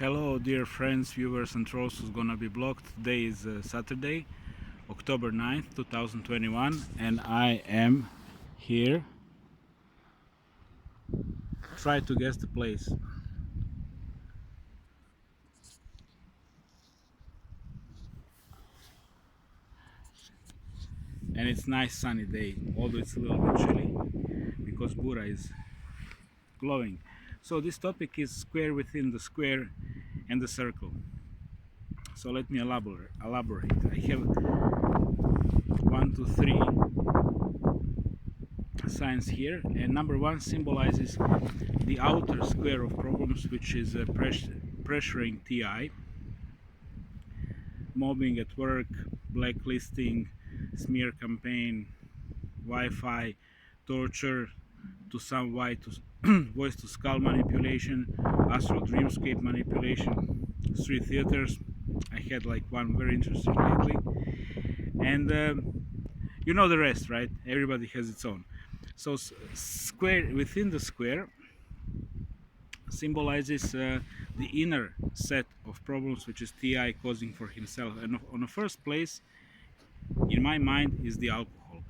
Hello dear friends, viewers and trolls who's gonna be blocked. Today is Saturday, October 9th, 2021 and I am here. Try to guess the place. And it's nice sunny day, although it's a little bit chilly because Bura is glowing. So this topic is square within the square and the circle. So let me elaborate. I have 1, 2, 3 signs here, and number 1 symbolizes the outer square of problems, which is pressuring TI, mobbing at work, blacklisting, smear campaign, Wi-Fi, torture to some voice to skull manipulation, astral dreamscape manipulation, street theaters. I had like one very interesting lately, and you know the rest, right? Everybody has its own. So square within the square symbolizes the inner set of problems which is TI causing for himself. And on the first place, in my mind, is the alcohol.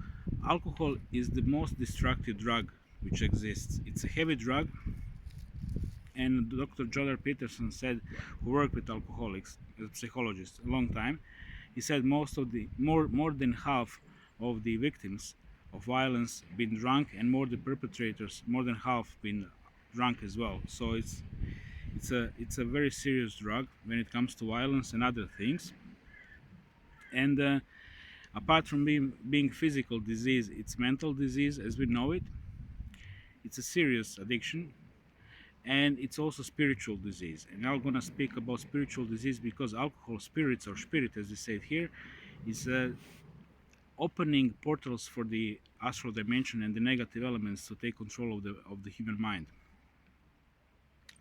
Alcohol is the most destructive drug which exists. It's a heavy drug, and Dr. Jordan Peterson said, who worked with alcoholics as a psychologist a long time, he said more than half of the victims of violence been drunk, and more the perpetrators, more than half been drunk as well. So it's a very serious drug when it comes to violence and other things. And apart from being physical disease, it's mental disease as we know it. It's a serious addiction, and it's also spiritual disease. And I'm gonna speak about spiritual disease because alcohol, spirits, or Špirit as they say it here, is opening portals for the astral dimension and the negative elements to take control of the human mind.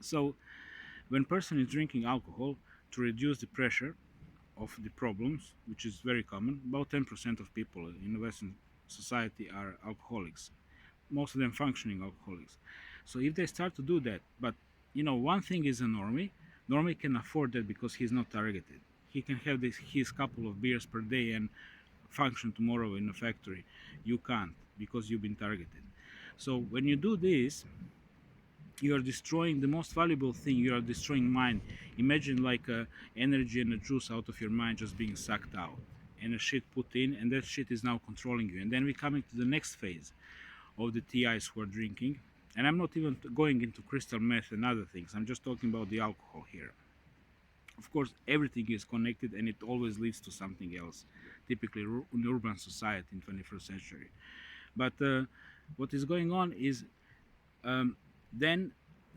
So when person is drinking alcohol to reduce the pressure of the problems, which is very common, about 10% of people in the Western society are alcoholics, most of them functioning alcoholics. So if they start to do that, but you know, one thing is a normie can afford that because he's not targeted. He can have his couple of beers per day and function tomorrow in a factory. You can't, because you've been targeted. So when you do this, you are destroying the most valuable thing. You are destroying mind. Imagine like energy and a juice out of your mind just being sucked out, and a shit put in, and that shit is now controlling you. And then we're coming to the next phase of the TIs who are drinking, and I'm not even going into crystal meth and other things. I'm just talking about the alcohol here. Of course, everything is connected, and it always leads to something else, typically in urban society in 21st century. But what is going on is then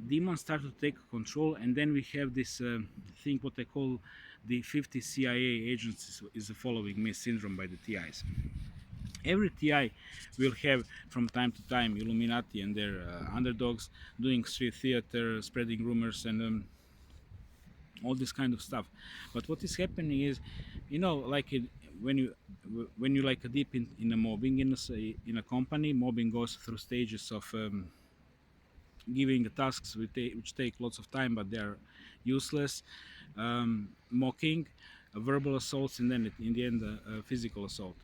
demons start to take control, and then we have this thing what I call the 50 CIA agents is following me syndrome by the TIs. Every TI will have from time to time Illuminati and their underdogs doing street theater, spreading rumors, and all this kind of stuff. But what is happening is, you know, like when you like deep in a mobbing in a company, mobbing goes through stages of giving tasks which take lots of time, but they're useless, mocking, verbal assaults, and then in the end, physical assault.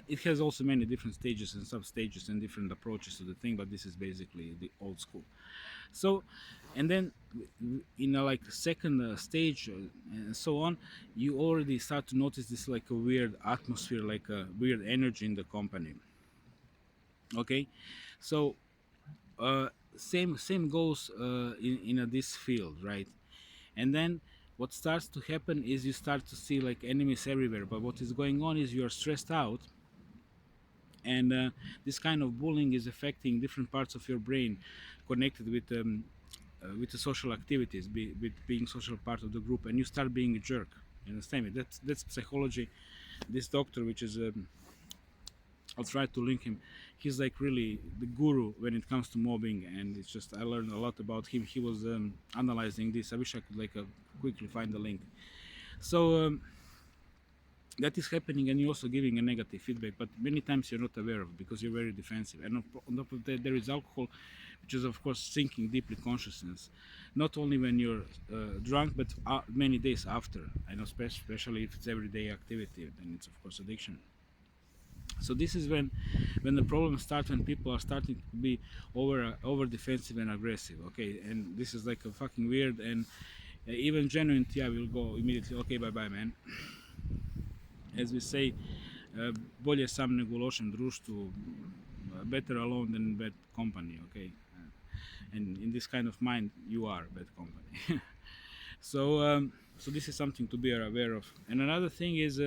It has also many different stages and sub stages and different approaches to the thing, but this is basically the old school. So, and then in a like second stage and so on, you already start to notice this like a weird atmosphere, like a weird energy in the company. Okay, so same goes in this field, right? And then what starts to happen is you start to see like enemies everywhere, but what is going on is you're stressed out, and this kind of bullying is affecting different parts of your brain connected with the social activities, with being social part of the group, and you start being a jerk. You understand me? That's psychology. This doctor, which is I'll try to link him. He's like really the guru when it comes to mobbing, and it's just I learned a lot about him. He was analyzing this. I wish I could like quickly find the link. So that is happening, and you're also giving a negative feedback, but many times you're not aware of it because you're very defensive. And on top of that, there is alcohol, which is of course sinking deeply consciousness, not only when you're drunk, but many days after. I know, especially if it's everyday activity, then it's of course addiction. So this is when the problems start, when people are starting to be over defensive and aggressive. Okay, and this is like a fucking weird, and even genuine TI will go immediately, okay, bye bye man. As we say, bolje sam nego u lošem društvu, better alone than bad company. Okay, and in this kind of mind you are bad company. So this is something to be aware of. And another thing is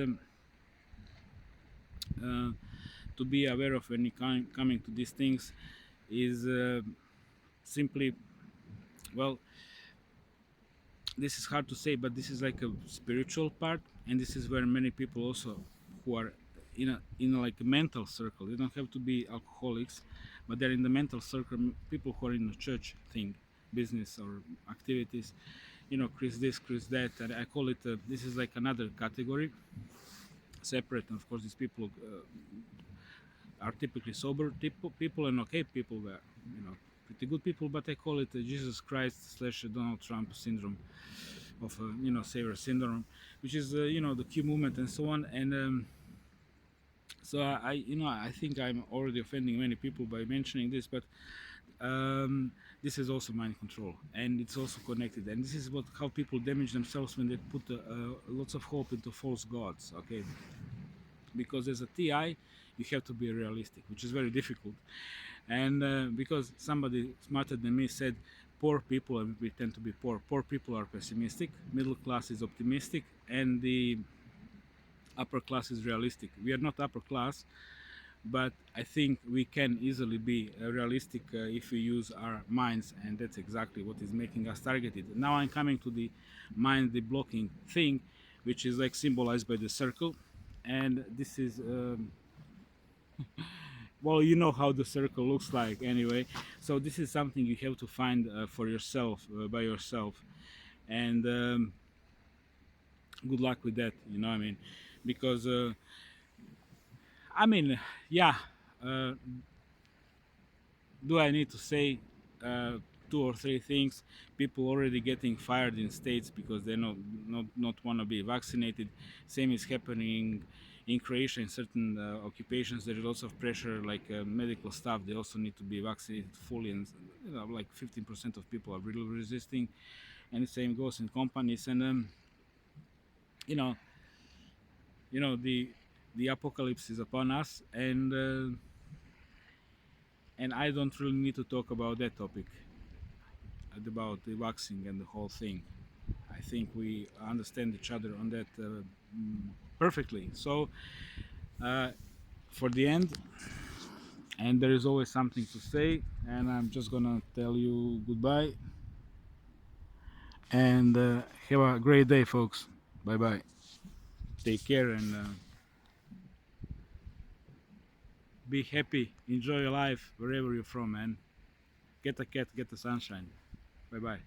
to be aware of when you coming to these things is simply, well, this is hard to say, but this is like a spiritual part, and this is where many people also who are in a like a mental circle, they don't have to be alcoholics, but they're in the mental circle, people who are in the church thing, business or activities, Chris this, Chris that, and I call it this is like another category, separate. And of course these people are typically sober people and okay people, were pretty good people, but I call it Jesus Christ / Donald Trump syndrome of savior syndrome, which is the Q movement and so on. And so I think I'm already offending many people by mentioning this, but this is also mind control, and it's also connected, and this is how people damage themselves when they put lots of hope into false gods. Okay, because as a TI you have to be realistic, which is very difficult. And because somebody smarter than me said, poor people, and we tend to be poor people are pessimistic, middle class is optimistic, and the upper class is realistic. We are not upper class, but I think we can easily be realistic if we use our minds, and that's exactly what is making us targeted. Now I'm coming to the mind, the blocking thing, which is like symbolized by the circle, and this is well, you know how the circle looks like anyway. So this is something you have to find for yourself, by yourself, and good luck with that, you know what I mean, because I mean, yeah, uh, do I need to say uh, two or three things? People already getting fired in states because they not want to be vaccinated. Same is happening in Croatia in certain occupations. There is lots of pressure, like medical staff. They also need to be vaccinated fully, and like 15% of people are really resisting. And the same goes in companies. And you know, the apocalypse is upon us, and I don't really need to talk about that topic, about the vaccine and the whole thing. I think we understand each other on that perfectly. So for the end, and there is always something to say, and I'm just gonna tell you goodbye, and have a great day, folks. Bye bye. Take care, and be happy. Enjoy your life wherever you're from, man. Get a cat, get the sunshine. Bye bye.